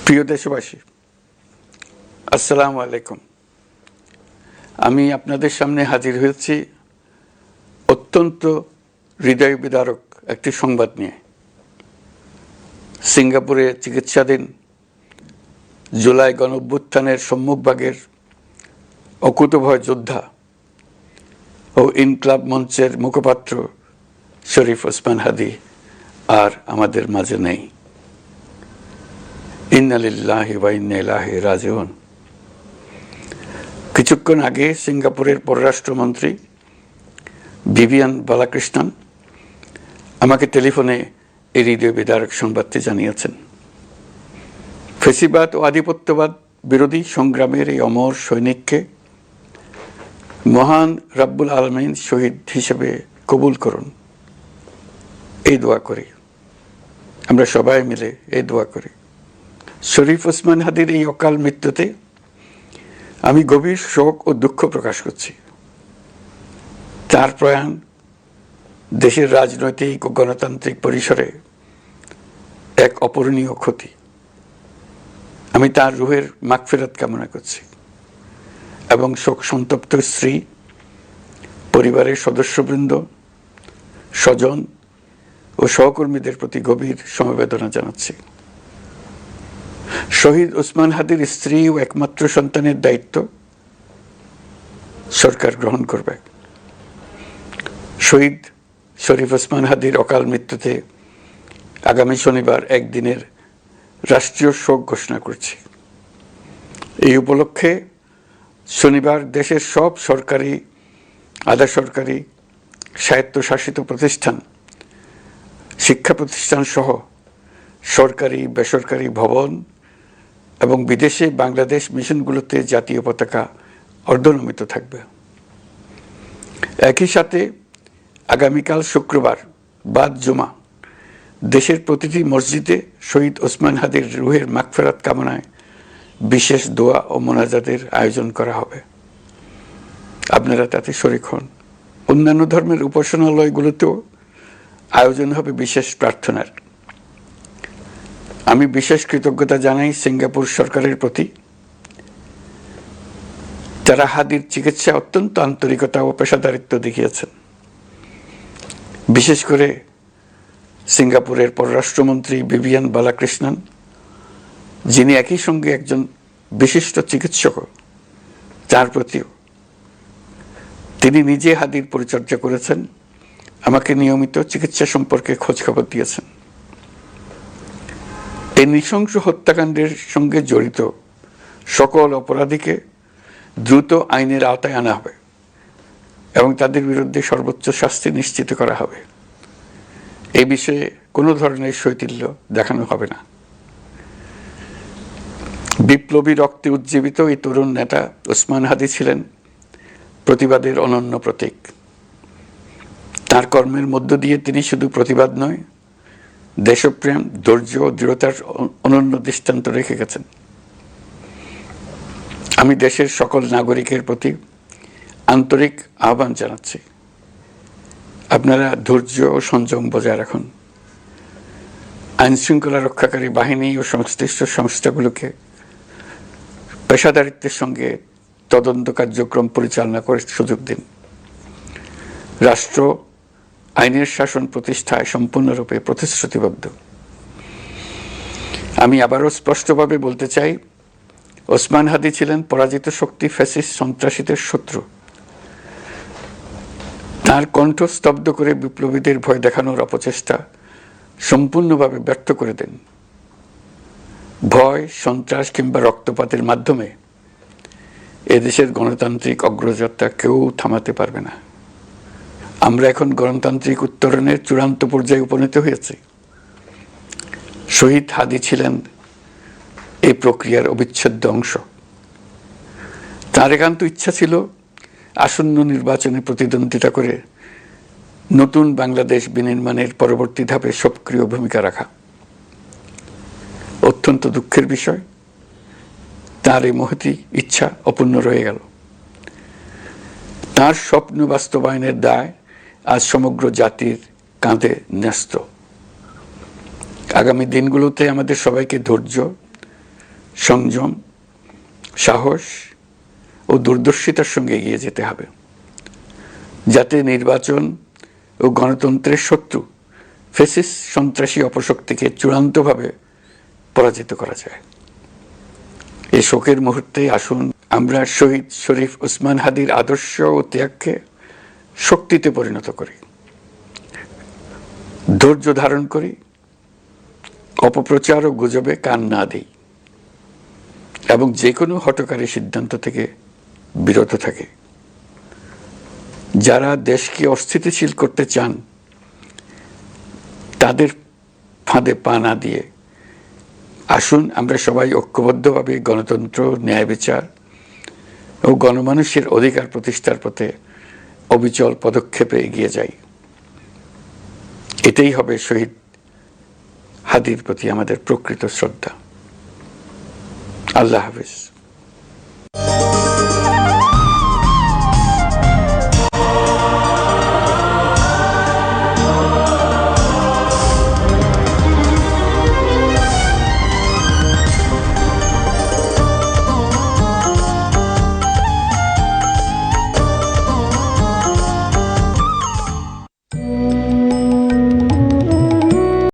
প্রিয় দেশবাসী, আসসালামু আলাইকুম। আমি আপনাদের সামনে হাজির হয়েছি অত্যন্ত হৃদয় বিদারক একটি সংবাদ নিয়ে। সিঙ্গাপুরে চিকিৎসাধীন জুলাই গণঅভ্যুত্থানের সম্মুখভাগের অকুতোভয় যোদ্ধা ও ইনকলাব মঞ্চের মুখপাত্র শরীফ ওসমান হাদী আর আমাদের মাঝে নেই। ইন্না লিল্লাহি ওয়া ইন্না ইলাইহি রাজিউন। কিছুক্ষণ আগে সিঙ্গাপুরের পররাষ্ট্রমন্ত্রী ভিভিয়ান বালাকৃষ্ণন আমাকে টেলিফোনে এই হৃদয় বিদারক সংবাদটি জানিয়েছেন। ফেসিবাদ ও আধিপত্যবাদ বিরোধী সংগ্রামের এই অমর সৈনিককে মহান রাব্বুল আলামিন শহীদ হিসেবে কবুল করুন, এই দোয়া করি। আমরা সবাই মিলে এই দোয়া করি। শরীফ ওসমান হাদীর এই অকাল মৃত্যুতে আমি গভীর শোক ও দুঃখ প্রকাশ করছি। তার প্রয়াণ দেশের রাজনৈতিক ও গণতান্ত্রিক পরিসরে এক অপূরণীয় ক্ষতি। আমি তার রুহের মাগফিরাত কামনা করছি এবং শোক সন্তপ্ত স্ত্রী, পরিবারের সদস্যবৃন্দ, স্বজন ও সহকর্মীদের প্রতি গভীর সমবেদনা জানাচ্ছি। শহীদ ওসমান হাদীর স্ত্রী ও একমাত্র সন্তানের দায়িত্ব সরকার গ্রহণ করবে। শহীদ শরীফ ওসমান হাদীর অকাল মৃত্যুতে আগামী শনিবার একদিনের রাষ্ট্রীয় শোক ঘোষণা করছি। এই উপলক্ষে শনিবার দেশের সব সরকারি, আধা সরকারি, স্বায়ত্তশাসিত প্রতিষ্ঠান, শিক্ষা প্রতিষ্ঠান সহ সরকারি বেসরকারি ভবন এবং বিদেশে বাংলাদেশ মিশনগুলোতে জাতীয় পতাকা অর্ধনমিত থাকবে। একই সাথে আগামীকাল শুক্রবার বাদ জুমা দেশের প্রতিটি মসজিদে শহীদ ওসমান হাদীর রুহের মাগফিরাত কামনায় বিশেষ দোয়া ও মোনাজাতের আয়োজন করা হবে। আপনারা তাতে শরীক হন। অন্যান্য ধর্মের উপাসনালয়গুলোতেও আয়োজন হবে বিশেষ প্রার্থনার। আমি বিশেষ কৃতজ্ঞতা জানাই সিঙ্গাপুর সরকারের প্রতি। তারা হাদীর চিকিৎসা অত্যন্ত আন্তরিকতা ও পেশাদারিত্ব দেখিয়েছেন। বিশেষ করে সিঙ্গাপুরের পররাষ্ট্রমন্ত্রী ভিভিয়ান বালাকৃষ্ণন, যিনি একই সঙ্গে একজন বিশিষ্ট চিকিৎসক, তার প্রতিও তিনি নিজে হাদীর পরিচর্যা করেছেন, আমাকে নিয়মিত চিকিৎসা সম্পর্কে খোঁজখবর দিয়েছেন। এই নৃশংস হত্যাকাণ্ডের সঙ্গে জড়িত সকল অপরাধীকে দ্রুত আইনের আওতায় আনা হবে এবং তাদের বিরুদ্ধে সর্বোচ্চ শাস্তি নিশ্চিত করা হবে। এই বিষয়ে কোনো ধরনের শৈথিল্য দেখানো হবে না। বিপ্লবী রক্তে উজ্জীবিত এই তরুণ নেতা ওসমান হাদী ছিলেন প্রতিবাদের অনন্য প্রতীক। তার কর্মের মধ্য দিয়ে তিনি শুধু প্রতিবাদ নয়, দেশপ্রেম, ধৈর্য ও দৃঢ়তার অনন্য দৃষ্টান্ত রেখে গেছেন। আমি দেশের সকল নাগরিকের প্রতি আন্তরিক আহ্বান জানাচ্ছি, আপনারা ধৈর্য ও সংযম বজায় রাখুন। আইনশৃঙ্খলা রক্ষাকারী বাহিনী ও সংশ্লিষ্ট সংস্থাগুলোকে পেশাদারিত্বের সঙ্গে তদন্ত কার্যক্রম পরিচালনা করে সুযোগ দিন। রাষ্ট্র আইনের শাসন প্রতিষ্ঠায় সম্পূর্ণরূপে প্রতিশ্রুতিবদ্ধ। আমি আবারও স্পষ্টভাবে বলতে চাই, ওসমান হাদী ছিলেন পরাজিত শক্তি ফ্যাসিস্ট সন্ত্রাসীদের শত্রু। তার কণ্ঠ স্তব্ধ করে বিপ্লবীদের ভয় দেখানোর অপচেষ্টা সম্পূর্ণভাবে ব্যর্থ করে দেন। ভয়, সন্ত্রাস কিংবা রক্তপাতের মাধ্যমে এদেশের গণতান্ত্রিক অগ্রযাত্রা কেউ থামাতে পারবে না। আমরা এখন গণতান্ত্রিক উত্তরণের চূড়ান্ত পর্যায়ে উপনীত হয়েছি। শহীদ হাদী ছিলেন এই প্রক্রিয়ার অবিচ্ছেদ্য অংশ। তার একান্ত ইচ্ছা ছিল আসন্ন নির্বাচনে প্রতিদ্বন্দ্বিতা করে নতুন বাংলাদেশ বিনির্মাণের পরবর্তী ধাপে সক্রিয় ভূমিকা রাখা। অত্যন্ত দুঃখের বিষয়, তার এই মহতী ইচ্ছা অপূর্ণ রয়ে গেল। তার স্বপ্ন বাস্তবায়নের দায় আজ সমগ্র জাতির কাঁধে ন্যস্ত। আগামী দিনগুলোতে আমাদের সবাইকে ধৈর্য, সংযম, সাহস ও দূরদর্শিতার সঙ্গে এগিয়ে যেতে হবে, যাতে নির্বাচন ও গণতন্ত্রের শত্রু ফ্যাসিস্ট সন্ত্রাসী অপশক্তিকে চূড়ান্তভাবে পরাজিত করা যায়। এই শোকের মুহূর্তে আসুন আমরা শহীদ শরীফ ওসমান হাদির আদর্শ ও ত্যাগকে শক্তিতে পরিণত করি, ধৈর্য ধারণ করি, অপপ্রচার ও গুজবে কান না দেই এবং যে কোনো হঠকারী সিদ্ধান্ত থেকে বিরত থাকে। যারা দেশকে অস্থিতিশীল করতে চান তাদের ফাঁদে পা না দিয়ে আসুন আমরা সবাই ঐক্যবদ্ধভাবে গণতন্ত্র, ন্যায় বিচার ও গণমানুষের অধিকার প্রতিষ্ঠার পথে অবিচল পদক্ষেপে এগিয়ে যাই। এটাই হবে শহীদ হাদির প্রতি আমাদের প্রকৃত শ্রদ্ধা। আল্লাহ হাফেজ।